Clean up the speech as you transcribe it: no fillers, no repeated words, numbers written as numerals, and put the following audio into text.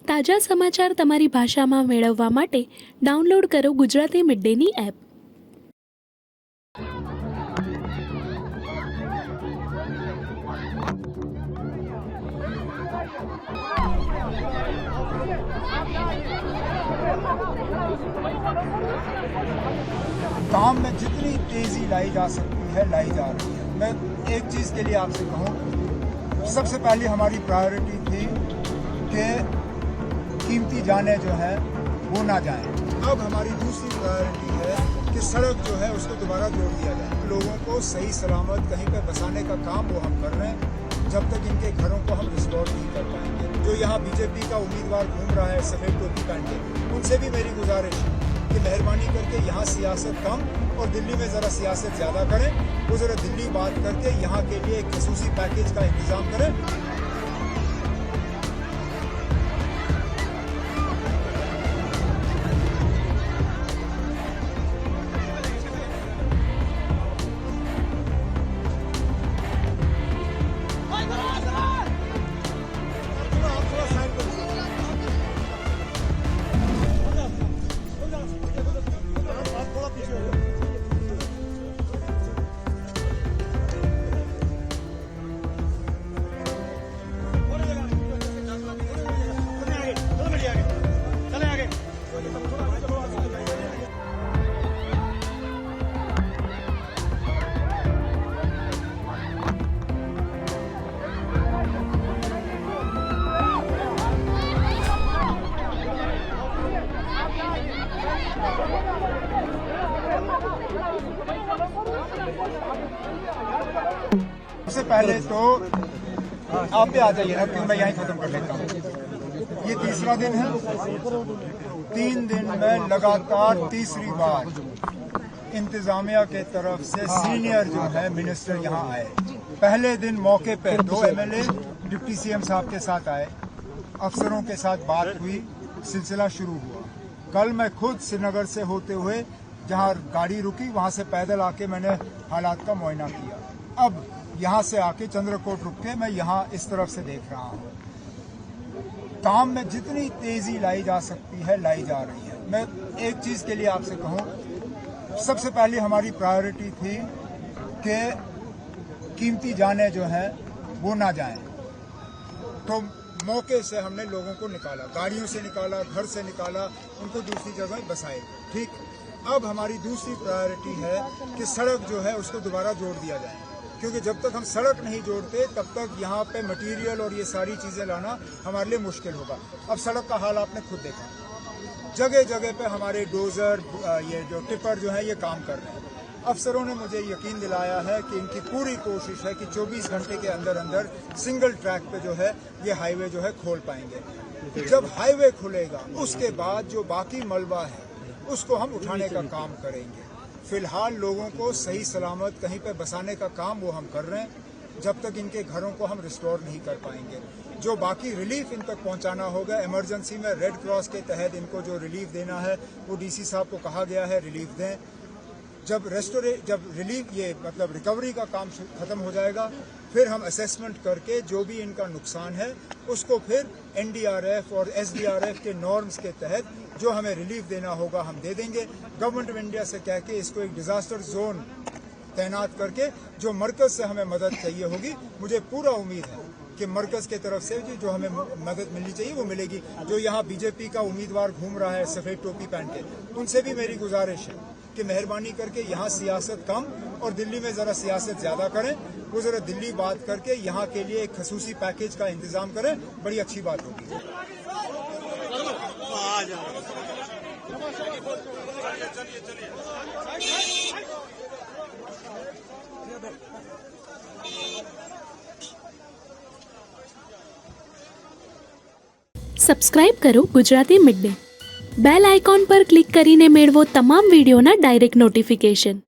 તાજા સમાચાર તમારી ભાષામાં મેળવવા માટે ડાઉનલોડ કરો ગુજરાતી મિડ ડેની એપ। काम में जितनी तेज़ी लाई जा सकती है लाई जा रही है। मैं एक चीज़ के लिए आपसे कहूँ, सबसे पहले हमारी प्रायोरिटी थी कि कीमती जानें जो हैं वो ना जाएं। अब हमारी दूसरी प्रायोरिटी है कि सड़क जो है उसको दोबारा जोड़ दिया जाए। लोगों को सही सलामत कहीं पर बसाने का काम वो हम कर रहे हैं, जब तक इनके घरों को हम रिस्टोर नहीं कर पाएंगे। जो यहाँ बीजेपी का उम्मीदवार घूम रहा है सफ़ेद टोपी पहन के, उनसे भी मेरी गुजारिश है कि मेहरबानी करके यहाँ सियासत कम और दिल्ली में ज़रा सियासत ज़्यादा करें। वो ज़रा दिल्ली बात करके यहाँ के लिए एक खसूसी पैकेज का इंतज़ाम करें। सबसे पहले तो आप भी आ जाइए ना, मैं यहीं खत्म कर लेता हूँ। ये तीसरा दिन है। 3 दिन में लगातार तीसरी बार इंतजामिया के तरफ से सीनियर जो है मिनिस्टर यहाँ आए। पहले दिन मौके पे 2 MLA डिप्टी CM साहब के साथ आए, अफसरों के साथ बात हुई, सिलसिला शुरू हुआ। कल मैं खुद श्रीनगर से होते हुए जहाँ गाड़ी रुकी वहाँ से पैदल आके मैंने हालात का मुआयना किया। अब यहाँ से आके चंद्रकोट रुक के मैं यहाँ इस तरफ से देख रहा हूँ। काम में जितनी तेज़ी लाई जा सकती है लाई जा रही है। मैं एक चीज़ के लिए आपसे कहूँ, सबसे पहले हमारी प्रायोरिटी थी कि कीमती जानें जो हैं वो ना जाएं। तो मौके से हमने लोगों को निकाला, गाड़ियों से निकाला, घर से निकाला, उनको दूसरी जगह बसाए। ठीक, अब हमारी दूसरी प्रायोरिटी है कि सड़क जो है उसको दोबारा जोड़ दिया जाए, क्योंकि जब तक हम सड़क नहीं जोड़ते तब तक यहाँ पे मटेरियल और ये सारी चीज़ें लाना हमारे लिए मुश्किल होगा। अब सड़क का हाल आपने खुद देखा, जगह जगह पे हमारे डोजर ये जो टिपर जो है ये काम कर रहे हैं। अफसरों ने मुझे यकीन दिलाया है कि इनकी पूरी कोशिश है कि 24 घंटे के अंदर अंदर सिंगल ट्रैक पे जो है ये हाईवे जो है खोल पाएंगे। जब हाईवे खुलेगा उसके बाद जो बाकी मलबा है उसको हम उठाने का काम करेंगे। फिलहाल लोगों को सही सलामत कहीं पे बसाने का काम वो हम कर रहे हैं, जब तक इनके घरों को हम रिस्टोर नहीं कर पाएंगे। जो बाकी रिलीफ इन तक पहुंचाना होगा, इमरजेंसी में रेड क्रॉस के तहत इनको जो रिलीफ देना है वो DC साहब को कहा गया है रिलीफ दें। जब रिलीफ ये मतलब रिकवरी का काम खत्म हो जाएगा, फिर हम असेसमेंट करके जो भी इनका नुकसान है उसको फिर NDRF और SDRF के नॉर्म्स के तहत जो हमें रिलीफ देना होगा हम दे देंगे। गवर्नमेंट ऑफ इंडिया से कह के इसको एक डिजास्टर जोन तैनात करके जो मरकज से हमें मदद चाहिए होगी, मुझे पूरा उम्मीद है कि मरकज के तरफ से जो हमें मदद मिलनी चाहिए वो मिलेगी। जो यहाँ बीजेपी का उम्मीदवार घूम रहा है सफ़ेद टोपी पहन के, उनसे भी मेरी गुजारिश है कि मेहरबानी करके यहाँ सियासत कम और दिल्ली में ज़रा सियासत ज़्यादा करें। वो ज़रा दिल्ली बात करके यहाँ के लिए एक खसूसी पैकेज का इंतज़ाम करें, बड़ी अच्छी बात होगी। સબસ્ક્રાઇબ કરો Gujarati mid day. Bell icon પર ક્લિક કરીને મેળવો તમામ વિડીયોના ડાયરેક્ટ નોટિફિકેશન।